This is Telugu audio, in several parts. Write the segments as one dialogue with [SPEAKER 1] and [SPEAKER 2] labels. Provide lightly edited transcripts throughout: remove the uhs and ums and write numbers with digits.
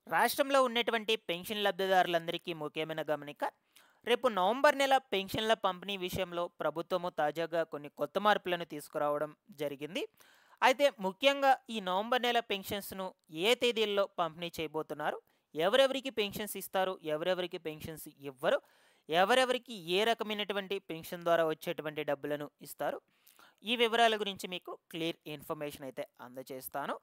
[SPEAKER 1] రాష్ట్రంలో ఉన్నటువంటి పెన్షన్ లబ్ధిదారులందరికీ ముఖ్యమైన గమనిక. రేపు నవంబర్ నెల పెన్షన్ల పంపిణీ విషయంలో ప్రభుత్వము తాజాగా కొన్ని కొత్త మార్పులను తీసుకురావడం జరిగింది. అయితే ముఖ్యంగా ఈ నవంబర్ నెల పెన్షన్స్‌ను ఏ తేదీల్లో పంపిణీ చేయబోతున్నారు? ఎవరెవరికి పెన్షన్స్ ఇస్తారు? ఎవరెవరికి పెన్షన్స్ ఇవ్వరు? ఎవరెవరికి ఏ రకమైనటువంటి పెన్షన్ ద్వారా వచ్చేటువంటి డబ్బులను ఇస్తారు? ఈ వివరాల గురించి మీకు క్లియర్ ఇన్ఫర్మేషన్ అయితే అందజేస్తాను.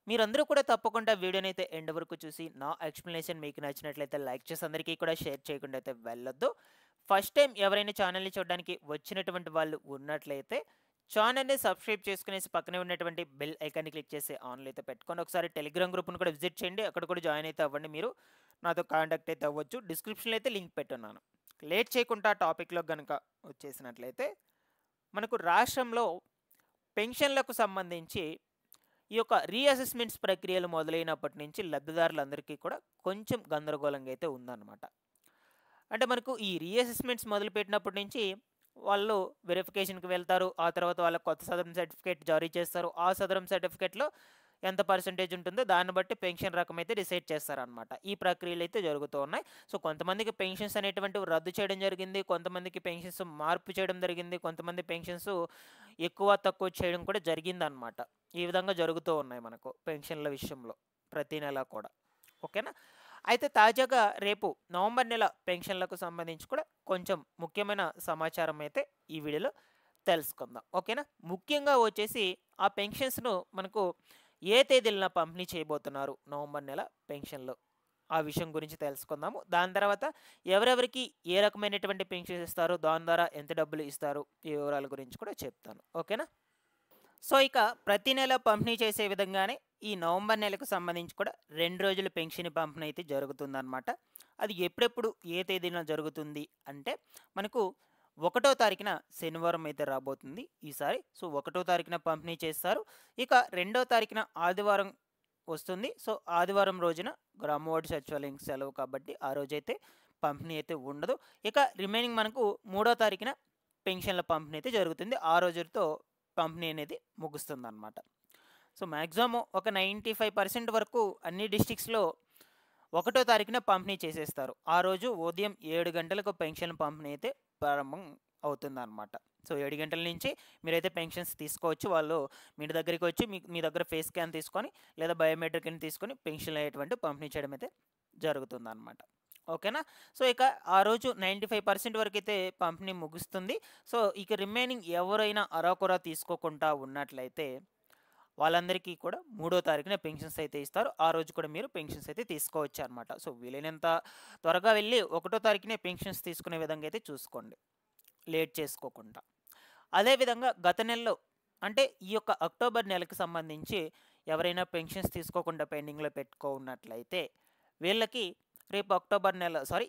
[SPEAKER 1] మీరందరూ కూడా తప్పకుండా వీడియోని అయితే ఎండ్ వరకు చూసి నా ఎక్స్‌ప్లనేషన్ మీకు నచ్చినట్లయితే లైక్ చేసి అందరికీ కూడా షేర్ చేయకుండా అయితే వెళ్ళొద్దు. ఫస్ట్ టైం ఎవరైనా ఛానల్‌ని చూడడానికి వచ్చినటువంటి వాళ్ళు ఉన్నట్లయితే ఛానల్‌ని సబ్స్క్రైబ్ చేసుకునేసి పక్కనే ఉన్నటువంటి బెల్ ఐకాన్‌ని క్లిక్ చేసి ఆన్‌లో అయితే పెట్టుకొని ఒకసారి టెలిగ్రామ్ గ్రూప్‌ని కూడా విజిట్ చేయండి. అక్కడ కూడా జాయిన్ అయితే అవ్వండి మీరు. నాతో కాంటాక్ట్ అయితే అవ్వచ్చు. డిస్క్రిప్షన్‌లో అయితే లింక్ పెట్టున్నాను. లేట్ చేయకుండా టాపిక్‌లోకి గనుక వచ్చేసినట్లయితే మనకు రాష్ట్రంలో పెన్షన్లకు సంబంధించి ఈ యొక్క రీఅసెస్మెంట్స్ ప్రక్రియలు మొదలైనప్పటి నుంచి లబ్ధిదారులందరికీ కూడా కొంచెం గందరగోళంగా అయితే ఉందన్నమాట. అంటే మనకు ఈ రీఅసెస్మెంట్స్ మొదలుపెట్టినప్పటి నుంచి వాళ్ళు వెరిఫికేషన్‌కి వెళ్తారు. ఆ తర్వాత వాళ్ళకి కొత్త సదరం సర్టిఫికేట్ జారీ చేస్తారు. ఆ సదరం సర్టిఫికేట్‌లో ఎంత పర్సెంటేజ్ ఉంటుందో దాన్ని బట్టి పెన్షన్ రకం అయితే డిసైడ్ చేస్తారనమాట. ఈ ప్రక్రియలు అయితే జరుగుతూ ఉన్నాయి. సో, కొంతమందికి పెన్షన్స్ అనేటువంటివి రద్దు చేయడం జరిగింది. కొంతమందికి పెన్షన్స్ మార్పు చేయడం జరిగింది. కొంతమంది పెన్షన్స్ ఎక్కువ, తక్కువ చేయడం కూడా జరిగిందనమాట. ఈ విధంగా జరుగుతూ ఉన్నాయి మనకు పెన్షన్ల విషయంలో ప్రతి నెల కూడా. ఓకేనా? అయితే తాజాగా రేపు నవంబర్ నెల పెన్షన్లకు సంబంధించి కూడా కొంచెం ముఖ్యమైన సమాచారం అయితే ఈ వీడియోలో తెలుసుకుందాం. ఓకేనా? ముఖ్యంగా వచ్చేసి ఆ పెన్షన్స్‌ను మనకు ఏ తేదీలన పంపిణీ చేయబోతున్నారు నవంబర్ నెల పెన్షన్‌లు. ఆ విషయం గురించి తెలుసుకుందాము. దాని తర్వాత ఎవరెవరికి ఏ రకమైనటువంటి పెన్షన్స్ ఇస్తారు, దాని ద్వారా ఎంత డబ్బులు ఇస్తారు, ఈ వివరాల గురించి కూడా చెప్తాను. ఓకేనా? సో, ఇక ప్రతి నెల పంపిణీ చేసే విధంగానే ఈ నవంబర్ నెలకు సంబంధించి కూడా 2 రోజుల పెన్షన్ పంపిణీ అయితే జరుగుతుందనమాట. అది ఎప్పుడెప్పుడు ఏ తేదీన జరుగుతుంది అంటే మనకు 1 తారీఖున శనివారం అయితే రాబోతుంది ఈసారి. సో, 1 తారీఖున పంపిణీ చేస్తారు. ఇక 2 తారీఖున ఆదివారం వస్తుంది. సో, ఆదివారం రోజున గ్రామవార్డు సచివాలయం సెలవు కాబట్టి ఆ రోజైతే పంపిణీ అయితే ఉండదు. ఇక రిమైనింగ్ మనకు 3 తారీఖున పెన్షన్ల పంపిణీ అయితే జరుగుతుంది. ఆ రోజుతో పంపిణీ అనేది ముగుస్తుందన్నమాట. సో, మాక్సిమం ఒక 95% వరకు అన్ని డిస్ట్రిక్ట్స్‌లో 1 తారీఖున పంపిణీ చేసేస్తారు. ఆ రోజు ఉదయం 7 గంటలకు పెన్షన్ పంపిణీ అయితే ప్రారంభం అవుతుందన్నమాట. సో, 7 గంటల నుంచి మీరైతే పెన్షన్స్ తీసుకోవచ్చు. వాళ్ళు మీ దగ్గరికి వచ్చి మీ దగ్గర ఫేస్ స్కాన్ తీసుకొని లేదా బయోమెట్రిక్‌ని తీసుకొని పెన్షన్లు అయ్యేటువంటి పంపిణీ చేయడం అయితే జరుగుతుందన్నమాట. ఓకేనా? సో, ఇక ఆ రోజు 95% వరకైతే పంపిణీ ముగుస్తుంది. సో, ఇక రిమైనింగ్ ఎవరైనా అరాకొరా తీసుకోకుండా ఉన్నట్లయితే వాళ్ళందరికీ కూడా 3 తారీఖున పెన్షన్స్ అయితే ఇస్తారు. ఆ రోజు కూడా మీరు పెన్షన్స్ అయితే తీసుకోవచ్చనమాట. సో, వీలైనంత త్వరగా వెళ్ళి 1 తారీఖునే పెన్షన్స్ తీసుకునే విధంగా అయితే చూసుకోండి. లేట్ చేసుకోకుండా. అదేవిధంగా గత నెలలో అంటే ఈ యొక్క అక్టోబర్ నెలకు సంబంధించి ఎవరైనా పెన్షన్స్ తీసుకోకుండా పెండింగ్‌లో ఉన్నట్లయితే వీళ్ళకి రేపు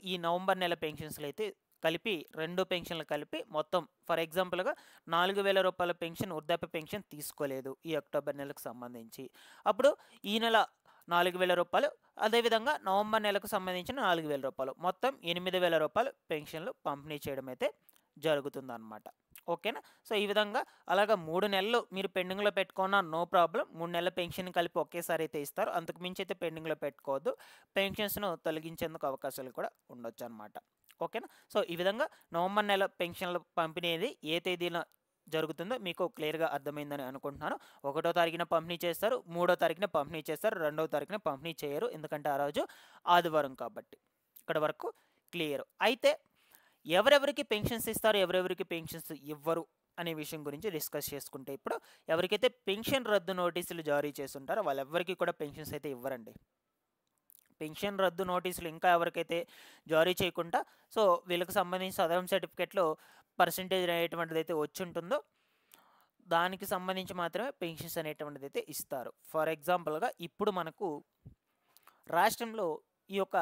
[SPEAKER 1] ఈ నవంబర్ నెల పెన్షన్స్‌లో అయితే కలిపి 2 పెన్షన్లు కలిపి మొత్తం ఫర్ ఎగ్జాంపుల్‌గా రూ. 4,000 పెన్షన్ వృద్ధాప్య పెన్షన్ తీసుకోలేదు ఈ అక్టోబర్ నెలకు సంబంధించి. అప్పుడు ఈ నెల రూ. 4,000 అదేవిధంగా నవంబర్ నెలకు సంబంధించిన రూ. 4,000 మొత్తం రూ. 8,000 పెన్షన్లు పంపిణీ చేయడం అయితే జరుగుతుందన్నమాట. ఓకేనా? సో, ఈ విధంగా అలాగా 3 నెలలు మీరు పెండింగ్‌లో పెట్టుకున్నా నో ప్రాబ్లమ్. 3 నెలల పెన్షన్ కలిపి ఒకేసారి అయితే ఇస్తారు. అంతకు మించి అయితే పెండింగ్‌లో పెట్టుకోవద్దు. పెన్షన్స్‌ను తొలగించేందుకు అవకాశాలు కూడా ఉండొచ్చన్నమాట. ఓకేనా? సో, ఈ విధంగా నవంబర్ నెల పెన్షన్ల పంపిణీ అనేది ఏ తేదీన జరుగుతుందో మీకు క్లియర్‌గా అర్థమైందని అనుకుంటున్నాను. 1 తారీఖున పంపిణీ చేస్తారు. 3 తారీఖున పంపిణీ చేస్తారు. 2 తారీఖున పంపిణీ చేయరు. ఎందుకంటే ఆ రోజు ఆదివారం కాబట్టి. ఇక్కడ వరకు క్లియర్. అయితే ఎవరెవరికి పెన్షన్స్ ఇస్తారు, ఎవరెవరికి పెన్షన్స్ ఇవ్వరు అనే విషయం గురించి డిస్కస్ చేసుకుంటే ఇప్పుడు ఎవరికైతే పెన్షన్ రద్దు నోటీసులు జారీ చేసుంటారో వాళ్ళెవ్వరికీ కూడా పెన్షన్స్ అయితే ఇవ్వరండి. పెన్షన్ రద్దు నోటీసులు ఇంకా ఎవరికైతే జారీ చేయకుండా సో, వీళ్ళకి సంబంధించి సదరం సర్టిఫికేట్‌లో పర్సెంటేజ్ అనేటువంటిది అయితే వచ్చుంటుందో దానికి సంబంధించి మాత్రమే పెన్షన్స్ అనేటువంటిదైతే ఇస్తారు. ఫర్ ఎగ్జాంపుల్‌గా ఇప్పుడు మనకు రాష్ట్రంలో ఈ యొక్క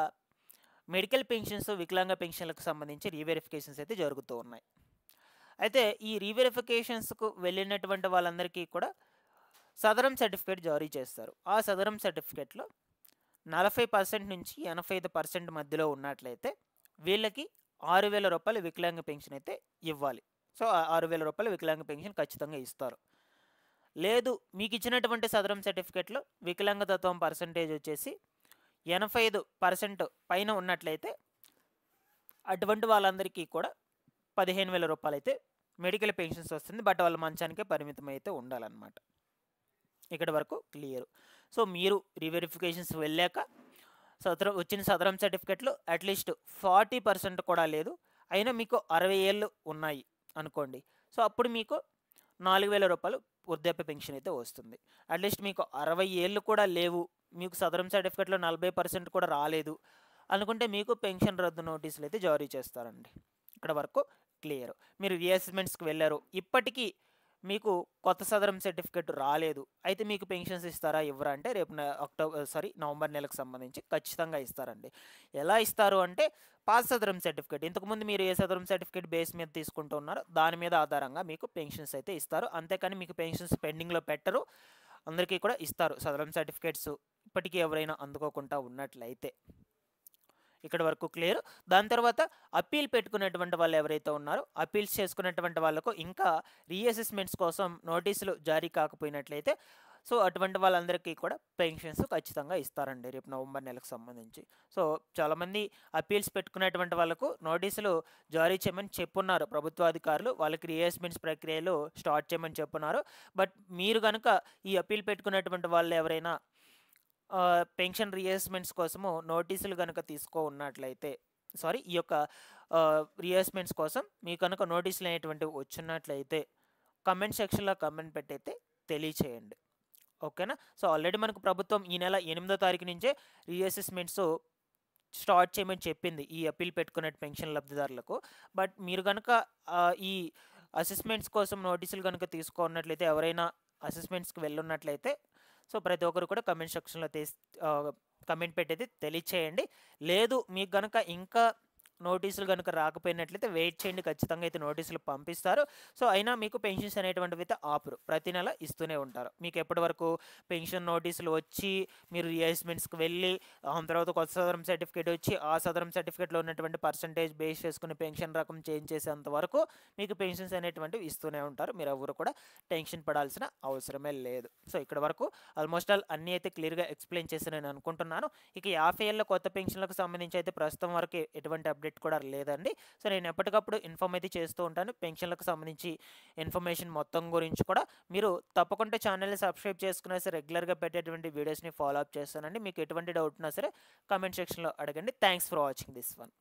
[SPEAKER 1] మెడికల్ పెన్షన్స్, వికలాంగ పెన్షన్‌లకు సంబంధించి రీవెరిఫికేషన్స్ అయితే జరుగుతూ ఉన్నాయి. అయితే ఈ రీవెరిఫికేషన్స్‌కు వెళ్ళినటువంటి వాళ్ళందరికీ కూడా సదరం సర్టిఫికేట్ జారీ చేస్తారు. ఆ సదరం సర్టిఫికేట్‌లో 40% నుంచి 85% మధ్యలో ఉన్నట్లయితే వీళ్ళకి రూ. 6,000 వికలాంగ పెన్షన్ అయితే ఇవ్వాలి. సో, ఆ రూ. 6,000 వికలాంగ పెన్షన్ ఖచ్చితంగా ఇస్తారు. లేదు మీకిచ్చినటువంటి సదరం సర్టిఫికేట్‌లో వికలాంగతత్వం పర్సెంటేజ్ వచ్చేసి 85% పైన ఉన్నట్లయితే అటువంటి వాళ్ళందరికీ కూడా 15,000 రూపాయలైతే మెడికల్ పెన్షన్స్ వస్తుంది. బట్ వాళ్ళ మంచానికే పరిమితం అయితే ఉండాలన్నమాట. ఇక్కడ వరకు క్లియర్. సో మీరు రీవెరిఫికేషన్స్ వెళ్ళాక వచ్చిన సదరం సర్టిఫికెట్లు అట్లీస్ట్ 40% కూడా లేదు, అయినా మీకు 60 ఏళ్ళు ఉన్నాయి అనుకోండి. సో అప్పుడు మీకు 4,000 రూపాయలు వృద్ధాప్య పెన్షన్ అయితే వస్తుంది. అట్లీస్ట్ మీకు 60 ఏళ్ళు కూడా లేవు, మీకు సదరం సర్టిఫికెట్లో 40% కూడా రాలేదు అనుకుంటే మీకు పెన్షన్ రద్దు నోటీసులు అయితే జారీ చేస్తారండి. ఇక్కడ వరకు క్లియర్. మీరు రీఅసెస్మెంట్స్కి వెళ్ళారు, ఇప్పటికీ మీకు కొత్త సదరం సర్టిఫికెట్ రాలేదు, అయితే మీకు పెన్షన్స్ ఇస్తారా ఇవ్వరా అంటే రేపు నవంబర్ నెలకు సంబంధించి ఖచ్చితంగా ఇస్తారండి. ఎలా ఇస్తారు అంటే పాత సదరం సర్టిఫికేట్, ఇంతకుముందు మీరు ఏ సదరం సర్టిఫికేట్ బేస్ మీద తీసుకుంటూ ఉన్నారో దాని మీద ఆధారంగా మీకు పెన్షన్స్ అయితే ఇస్తారు. అంతేకాని మీకు పెన్షన్స్ పెండింగ్లో పెట్టరు, అందరికీ కూడా ఇస్తారు సదరం సర్టిఫికేట్స్ ఇప్పటికీ ఎవరైనా అందుకోకుండా ఉన్నట్లయితే. ఇక్కడ వరకు క్లియర్. దాని తర్వాత అప్పీల్ పెట్టుకునేటువంటి వాళ్ళు ఎవరైతే ఉన్నారో అప్పీల్స్ చేసుకునేటువంటి వాళ్ళకు ఇంకా రీఅసెస్మెంట్స్ కోసం నోటీసులు జారీ కాకపోయినట్లయితే సో అటువంటి వాళ్ళందరికీ కూడా పెన్షన్స్ ఖచ్చితంగా ఇస్తారండి రేపు నవంబర్ నెలకు సంబంధించి. సో చాలామంది అప్పీల్స్ పెట్టుకునేటువంటి వాళ్ళకు నోటీసులు జారీ చేయమని చెప్పున్నారు ప్రభుత్వాధికారులు, వాళ్ళకి రీఅసెస్మెంట్స్ ప్రక్రియలు స్టార్ట్ చేయమని చెప్పున్నారు. బట్ మీరు కనుక ఈ అప్పీల్ పెట్టుకునేటువంటి వాళ్ళు ఎవరైనా పెన్షన్ రీఅసెస్మెంట్స్ కోసము నోటీసులు కనుక ఉన్నట్లయితే ఈ యొక్క రీఅసెస్మెంట్స్ కోసం మీకు కనుక నోటీసులు అనేటువంటివి వచ్చినట్లయితే కమెంట్ సెక్షన్లో కమెంట్ పెట్టయితే తెలియచేయండి, ఓకేనా. సో ఆల్రెడీ మనకు ప్రభుత్వం ఈ నెల 8వ తారీఖు నుంచే రీఅసెస్మెంట్స్ స్టార్ట్ చేయమని చెప్పింది ఈ అప్పీల్ పెట్టుకునే పెన్షన్ లబ్ధిదారులకు. బట్ మీరు కనుక ఈ అసెస్మెంట్స్ కోసం నోటీసులు కనుక తీసుకున్నట్లయితే ఎవరైనా అసెస్మెంట్స్కి వెళ్ళున్నట్లయితే సో ప్రతి ఒక్కరు కూడా కమెంట్ సెక్షన్లో కమెంట్ పెట్టేది తెలియచేయండి. లేదు మీకు కనుక ఇంకా నోటీసులు కనుక రాకపోయినట్లయితే వెయిట్ చేయండి, ఖచ్చితంగా అయితే నోటీసులు పంపిస్తారు. సో అయినా మీకు పెన్షన్స్ అనేటువంటివి అయితే ఆపరు, ప్రతి నెల ఇస్తూనే ఉంటారు. మీకు ఎప్పటి వరకు పెన్షన్ నోటీసులు వచ్చి మీరు రీఅసెస్మెంట్స్కి వెళ్ళి తర్వాత కొత్త సదరం సర్టిఫికేట్ వచ్చి ఆ సదరం సర్టిఫికేట్లో ఉన్నటువంటి పర్సంటేజ్ బేస్ చేసుకుని పెన్షన్ రకం చేంజ్ చేసేంత వరకు మీకు పెన్షన్స్ అనేటువంటివి ఇస్తూనే ఉంటారు. మీరు ఎవరు కూడా టెన్షన్ పడాల్సిన అవసరమే లేదు. సో ఇక్కడ వరకు ఆల్మోస్ట్ ఆల్ అన్నీ అయితే క్లియర్గా ఎక్స్ప్లెయిన్ చేసి నేను అనుకుంటున్నాను. ఇక 50 ఏళ్ళ కొత్త పెన్షన్లకు సంబంధించి అయితే ప్రస్తుతం వరకు ఎటువంటి అప్డేట్ కూడా లేదండి. సో నేను ఎప్పటికప్పుడు ఇన్ఫార్మ్ అయితే చేస్తూ ఉంటాను పెన్షన్లకు సంబంధించి ఇన్ఫర్మేషన్ మొత్తం గురించి కూడా. మీరు తప్పకుండా ఛానల్ని సబ్స్క్రైబ్ చేసుకున్నా సరే రెగ్యులర్గా పెట్టేటువంటి వీడియోస్ని ఫాలో అప్ చేస్తానండి. మీకు ఎటువంటి డౌట్ ఉన్నా సరే కమెంట్ సెక్షన్లో అడగండి. Thanks for watching this one.